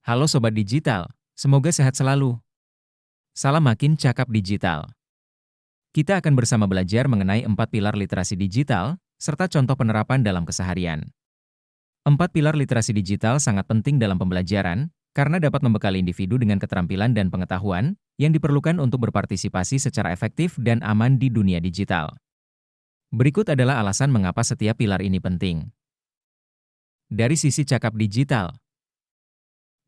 Halo Sobat Digital, semoga sehat selalu. Salam makin cakap digital. Kita akan bersama belajar mengenai 4 pilar literasi digital, serta contoh penerapan dalam keseharian. 4 pilar literasi digital sangat penting dalam pembelajaran, karena dapat membekali individu dengan keterampilan dan pengetahuan yang diperlukan untuk berpartisipasi secara efektif dan aman di dunia digital. Berikut adalah alasan mengapa setiap pilar ini penting. Dari sisi cakap digital,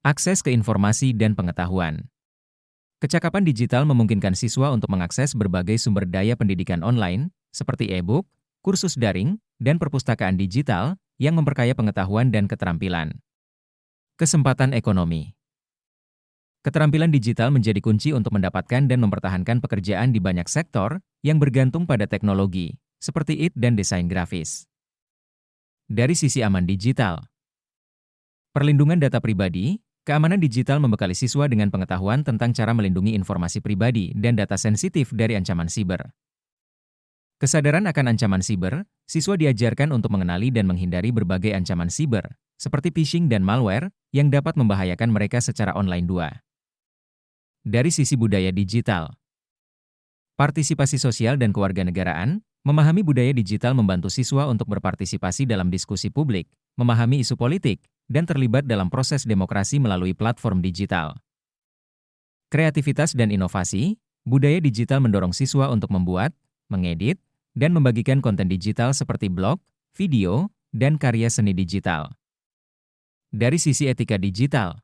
akses ke informasi dan pengetahuan. Kecakapan digital memungkinkan siswa untuk mengakses berbagai sumber daya pendidikan online, seperti e-book, kursus daring, dan perpustakaan digital yang memperkaya pengetahuan dan keterampilan. Kesempatan ekonomi. Keterampilan digital menjadi kunci untuk mendapatkan dan mempertahankan pekerjaan di banyak sektor yang bergantung pada teknologi, seperti IT dan desain grafis. Dari sisi aman digital, perlindungan data pribadi. Keamanan digital membekali siswa dengan pengetahuan tentang cara melindungi informasi pribadi dan data sensitif dari ancaman siber. Kesadaran akan ancaman siber, siswa diajarkan untuk mengenali dan menghindari berbagai ancaman siber, seperti phishing dan malware, yang dapat membahayakan mereka secara online. Dari sisi budaya digital, partisipasi sosial dan kewarganegaraan, memahami budaya digital membantu siswa untuk berpartisipasi dalam diskusi publik, memahami isu politik, dan terlibat dalam proses demokrasi melalui platform digital. Kreativitas dan inovasi, budaya digital mendorong siswa untuk membuat, mengedit, dan membagikan konten digital seperti blog, video, dan karya seni digital. Dari sisi etika digital,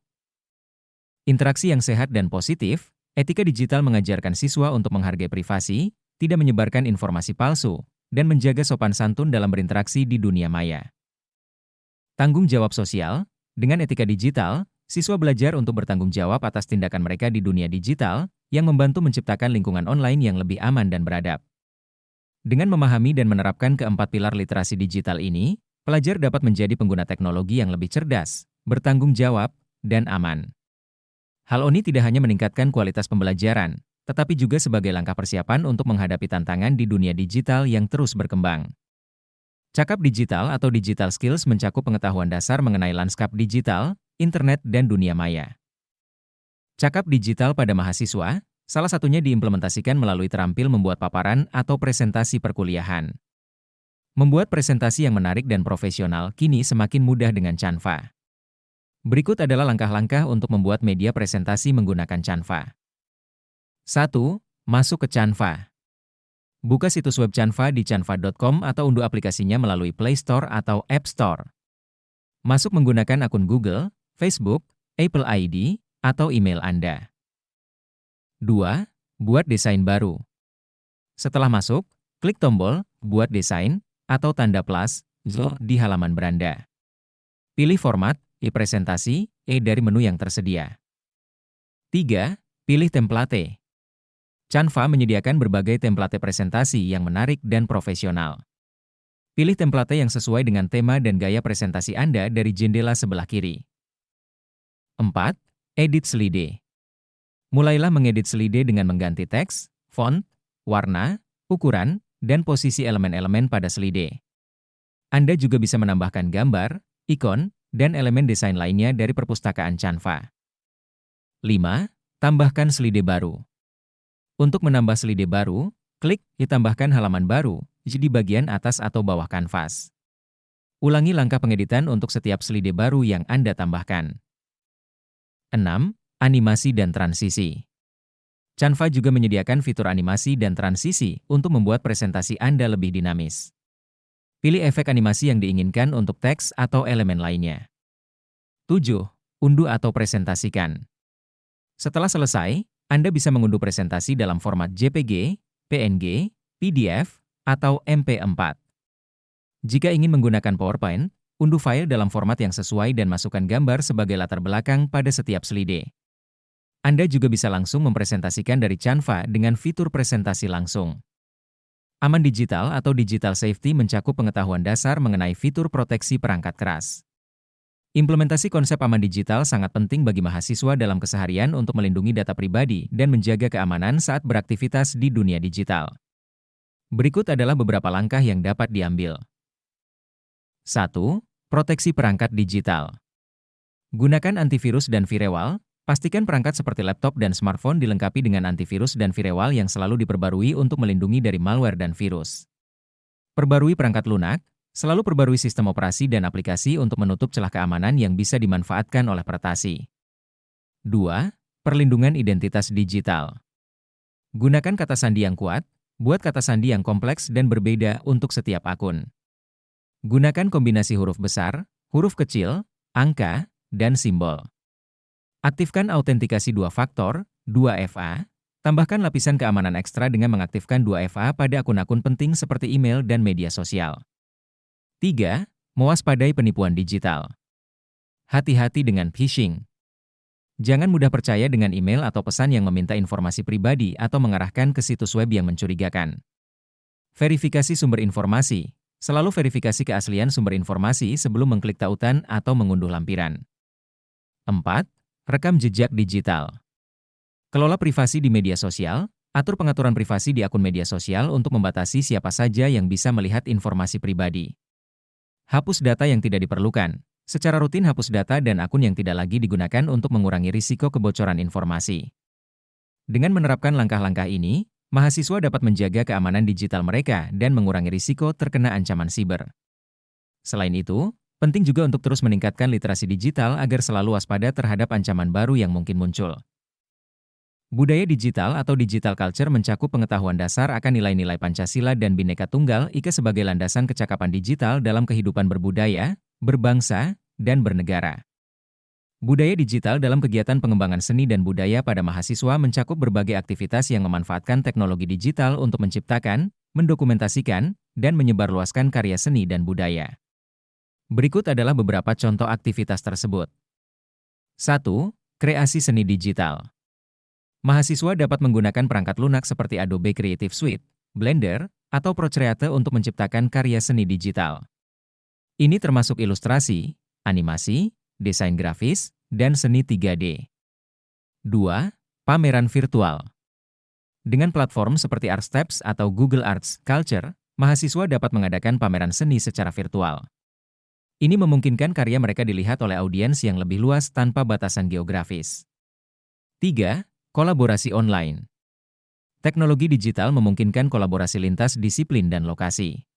interaksi yang sehat dan positif, etika digital mengajarkan siswa untuk menghargai privasi, tidak menyebarkan informasi palsu, dan menjaga sopan santun dalam berinteraksi di dunia maya. Tanggung jawab sosial, dengan etika digital, siswa belajar untuk bertanggung jawab atas tindakan mereka di dunia digital, yang membantu menciptakan lingkungan online yang lebih aman dan beradab. Dengan memahami dan menerapkan keempat pilar literasi digital ini, pelajar dapat menjadi pengguna teknologi yang lebih cerdas, bertanggung jawab, dan aman. Hal ini tidak hanya meningkatkan kualitas pembelajaran, tetapi juga sebagai langkah persiapan untuk menghadapi tantangan di dunia digital yang terus berkembang. Cakap digital atau digital skills mencakup pengetahuan dasar mengenai lanskap digital, internet, dan dunia maya. Cakap digital pada mahasiswa, salah satunya diimplementasikan melalui terampil membuat paparan atau presentasi perkuliahan. Membuat presentasi yang menarik dan profesional kini semakin mudah dengan Canva. Berikut adalah langkah-langkah untuk membuat media presentasi menggunakan Canva. 1. Masuk ke Canva. Buka situs web Canva di canva.com atau unduh aplikasinya melalui Play Store atau App Store. Masuk menggunakan akun Google, Facebook, Apple ID, atau email Anda. 2. Buat desain baru. Setelah masuk, klik tombol Buat Desain atau tanda plus di halaman beranda. Pilih format e-presentasi dari menu yang tersedia. 3. Pilih template. Canva menyediakan berbagai template presentasi yang menarik dan profesional. Pilih template yang sesuai dengan tema dan gaya presentasi Anda dari jendela sebelah kiri. 4. Edit slide. Mulailah mengedit slide dengan mengganti teks, font, warna, ukuran, dan posisi elemen-elemen pada slide. Anda juga bisa menambahkan gambar, ikon, dan elemen desain lainnya dari perpustakaan Canva. 5. Tambahkan slide baru. Untuk menambah slide baru, klik "Ditambahkan halaman baru" di bagian atas atau bawah kanvas. Ulangi langkah pengeditan untuk setiap slide baru yang Anda tambahkan. 6. Animasi dan transisi. Canva juga menyediakan fitur animasi dan transisi untuk membuat presentasi Anda lebih dinamis. Pilih efek animasi yang diinginkan untuk teks atau elemen lainnya. 7. Unduh atau presentasikan. Setelah selesai, Anda bisa mengunduh presentasi dalam format JPG, PNG, PDF, atau MP4. Jika ingin menggunakan PowerPoint, unduh file dalam format yang sesuai dan masukkan gambar sebagai latar belakang pada setiap slide. Anda juga bisa langsung mempresentasikan dari Canva dengan fitur presentasi langsung. Aman digital atau digital safety mencakup pengetahuan dasar mengenai fitur proteksi perangkat keras. Implementasi konsep aman digital sangat penting bagi mahasiswa dalam keseharian untuk melindungi data pribadi dan menjaga keamanan saat beraktivitas di dunia digital. Berikut adalah beberapa langkah yang dapat diambil. 1. Proteksi perangkat digital. Gunakan antivirus dan firewall. Pastikan perangkat seperti laptop dan smartphone dilengkapi dengan antivirus dan firewall yang selalu diperbarui untuk melindungi dari malware dan virus. Perbarui perangkat lunak. Selalu perbarui sistem operasi dan aplikasi untuk menutup celah keamanan yang bisa dimanfaatkan oleh peretasi. 2. Perlindungan identitas digital. Gunakan kata sandi yang kuat. Buat kata sandi yang kompleks dan berbeda untuk setiap akun. Gunakan kombinasi huruf besar, huruf kecil, angka, dan simbol. Aktifkan autentikasi 2 faktor, 2FA. Tambahkan lapisan keamanan ekstra dengan mengaktifkan 2FA pada akun-akun penting seperti email dan media sosial. 3. Mewaspadai penipuan digital. Hati-hati dengan phishing. Jangan mudah percaya dengan email atau pesan yang meminta informasi pribadi atau mengarahkan ke situs web yang mencurigakan. Verifikasi sumber informasi. Selalu verifikasi keaslian sumber informasi sebelum mengklik tautan atau mengunduh lampiran. 4. Rekam jejak digital. Kelola privasi di media sosial. Atur pengaturan privasi di akun media sosial untuk membatasi siapa saja yang bisa melihat informasi pribadi. Hapus data yang tidak diperlukan. Secara rutin hapus data dan akun yang tidak lagi digunakan untuk mengurangi risiko kebocoran informasi. Dengan menerapkan langkah-langkah ini, mahasiswa dapat menjaga keamanan digital mereka dan mengurangi risiko terkena ancaman siber. Selain itu, penting juga untuk terus meningkatkan literasi digital agar selalu waspada terhadap ancaman baru yang mungkin muncul. Budaya digital atau digital culture mencakup pengetahuan dasar akan nilai-nilai Pancasila dan Bhinneka Tunggal Ika sebagai landasan kecakapan digital dalam kehidupan berbudaya, berbangsa, dan bernegara. Budaya digital dalam kegiatan pengembangan seni dan budaya pada mahasiswa mencakup berbagai aktivitas yang memanfaatkan teknologi digital untuk menciptakan, mendokumentasikan, dan menyebarluaskan karya seni dan budaya. Berikut adalah beberapa contoh aktivitas tersebut. 1. Kreasi seni digital. Mahasiswa dapat menggunakan perangkat lunak seperti Adobe Creative Suite, Blender, atau Procreate untuk menciptakan karya seni digital. Ini termasuk ilustrasi, animasi, desain grafis, dan seni 3D. 2. Pameran virtual. Dengan platform seperti Artsteps atau Google Arts Culture, mahasiswa dapat mengadakan pameran seni secara virtual. Ini memungkinkan karya mereka dilihat oleh audiens yang lebih luas tanpa batasan geografis. 3. Kolaborasi online. Teknologi digital memungkinkan kolaborasi lintas disiplin dan lokasi.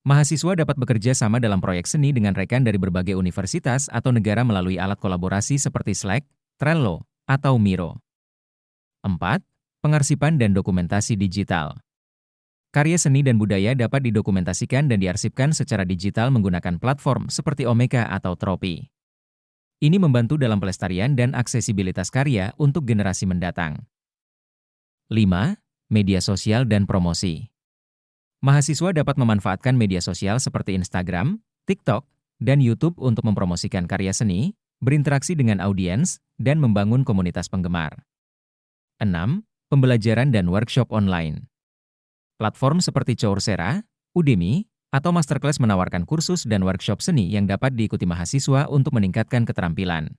Mahasiswa dapat bekerja sama dalam proyek seni dengan rekan dari berbagai universitas atau negara melalui alat kolaborasi seperti Slack, Trello, atau Miro. 4. Pengarsipan dan dokumentasi digital. Karya seni dan budaya dapat didokumentasikan dan diarsipkan secara digital menggunakan platform seperti Omeka atau Tropi. Ini membantu dalam pelestarian dan aksesibilitas karya untuk generasi mendatang. 5. Media sosial dan promosi. Mahasiswa dapat memanfaatkan media sosial seperti Instagram, TikTok, dan YouTube untuk mempromosikan karya seni, berinteraksi dengan audiens, dan membangun komunitas penggemar. 6. Pembelajaran dan workshop online. Platform seperti Coursera, Udemy, atau Masterclass menawarkan kursus dan workshop seni yang dapat diikuti mahasiswa untuk meningkatkan keterampilan.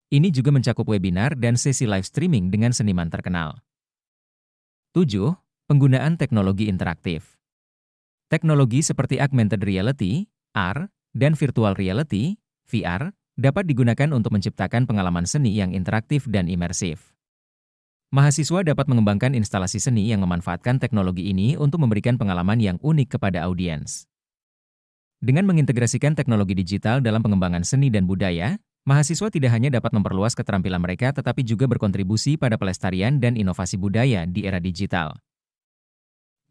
Ini juga mencakup webinar dan sesi live streaming dengan seniman terkenal. 7. Penggunaan teknologi interaktif. Teknologi seperti augmented reality, AR, dan virtual reality, VR, dapat digunakan untuk menciptakan pengalaman seni yang interaktif dan imersif. Mahasiswa dapat mengembangkan instalasi seni yang memanfaatkan teknologi ini untuk memberikan pengalaman yang unik kepada audiens. Dengan mengintegrasikan teknologi digital dalam pengembangan seni dan budaya, mahasiswa tidak hanya dapat memperluas keterampilan mereka tetapi juga berkontribusi pada pelestarian dan inovasi budaya di era digital.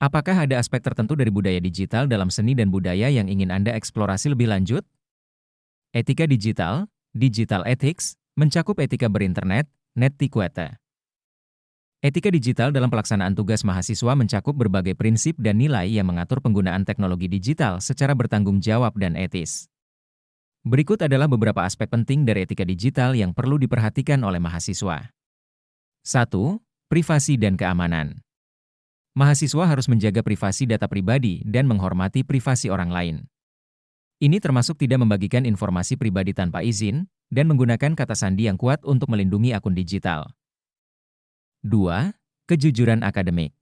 Apakah ada aspek tertentu dari budaya digital dalam seni dan budaya yang ingin Anda eksplorasi lebih lanjut? Etika digital, digital ethics, mencakup etika berinternet, netiquette. Etika digital dalam pelaksanaan tugas mahasiswa mencakup berbagai prinsip dan nilai yang mengatur penggunaan teknologi digital secara bertanggung jawab dan etis. Berikut adalah beberapa aspek penting dari etika digital yang perlu diperhatikan oleh mahasiswa. 1. Privasi dan keamanan. Mahasiswa harus menjaga privasi data pribadi dan menghormati privasi orang lain. Ini termasuk tidak membagikan informasi pribadi tanpa izin dan menggunakan kata sandi yang kuat untuk melindungi akun digital. 2. Kejujuran akademik.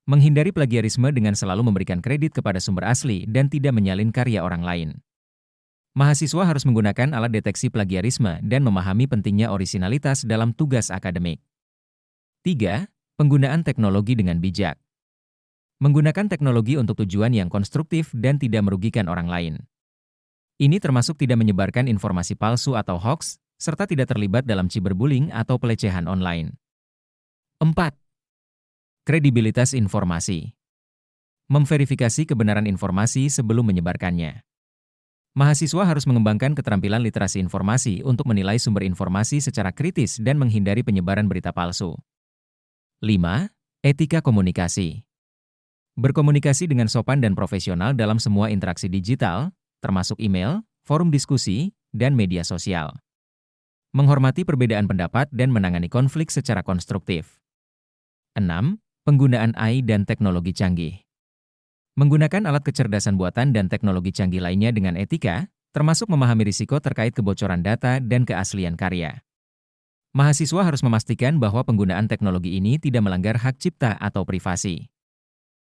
Menghindari plagiarisme dengan selalu memberikan kredit kepada sumber asli dan tidak menyalin karya orang lain. Mahasiswa harus menggunakan alat deteksi plagiarisme dan memahami pentingnya orisinalitas dalam tugas akademik. 3. Penggunaan teknologi dengan bijak. Menggunakan teknologi untuk tujuan yang konstruktif dan tidak merugikan orang lain. Ini termasuk tidak menyebarkan informasi palsu atau hoaks, serta tidak terlibat dalam cyberbullying atau pelecehan online. 4. Kredibilitas informasi. Memverifikasi kebenaran informasi sebelum menyebarkannya. Mahasiswa harus mengembangkan keterampilan literasi informasi untuk menilai sumber informasi secara kritis dan menghindari penyebaran berita palsu. 5. Etika komunikasi. Berkomunikasi dengan sopan dan profesional dalam semua interaksi digital, termasuk email, forum diskusi, dan media sosial. Menghormati perbedaan pendapat dan menangani konflik secara konstruktif. 6. Penggunaan AI dan teknologi canggih. Menggunakan alat kecerdasan buatan dan teknologi canggih lainnya dengan etika, termasuk memahami risiko terkait kebocoran data dan keaslian karya. Mahasiswa harus memastikan bahwa penggunaan teknologi ini tidak melanggar hak cipta atau privasi.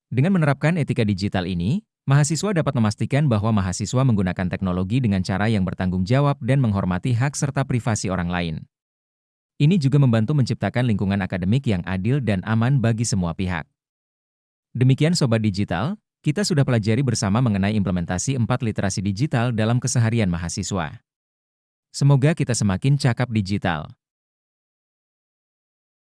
Dengan menerapkan etika digital ini, mahasiswa dapat memastikan bahwa mahasiswa menggunakan teknologi dengan cara yang bertanggung jawab dan menghormati hak serta privasi orang lain. Ini juga membantu menciptakan lingkungan akademik yang adil dan aman bagi semua pihak. Demikian Sobat Digital, kita sudah pelajari bersama mengenai implementasi 4 literasi digital dalam keseharian mahasiswa. Semoga kita semakin cakap digital.